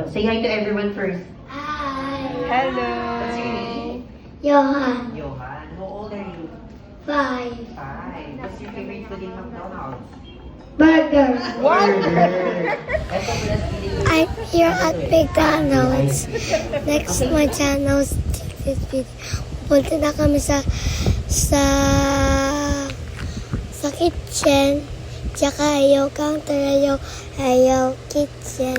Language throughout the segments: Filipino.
Say hi to everyone first. Hi. Hello. What's your name? Johan. Johan. How old are you? 5. 5. What's your favorite food in McDonald's? Burger. What? Eto plus feeling. I'm here at McDonald's. Next to my channel's this video. Punta na kami sa kitchen. Tsaka ayaw counter, ayaw kitchen.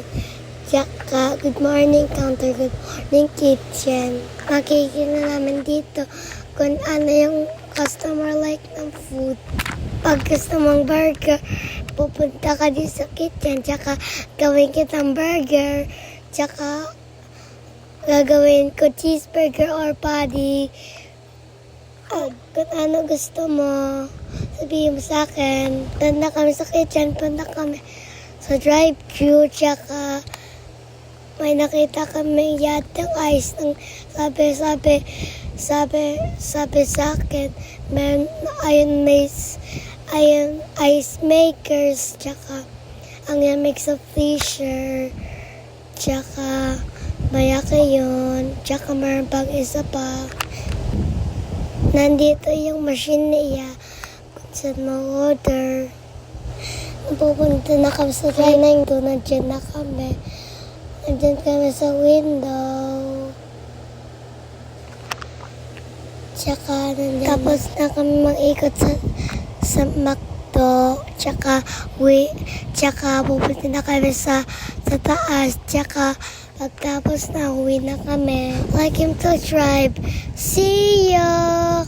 Tsaka good morning counter, good morning kitchen. Makikita namin dito kung ano yung customer like ng food. Pag gusto mong burger, pupunta ka din sa kitchen, tsaka gawin kitang burger, tsaka gagawin ko cheeseburger or patty. Kung ano gusto mo, sabihin mo sa akin. Punta kami sa kitchen, punta kami sa drive-thru, tsaka may nakita kami yatang ice ng sabi sa akin, ayun ice makers, tsaka ang mix of Fisher, tsaka mayaki yun, tsaka meron pang isa pa. Nandito yung machine niya kung saan ma-order. Pupunta na kami sa dining room, nandiyan na kami. Nandiyan kami sa window. Tsaka nandiyan tapos na kami mag-ikot sa McDo. Tsaka pupunta na kami sa taas. Tsaka pagtapos na, uwi na kami. Like and subscribe. See ya!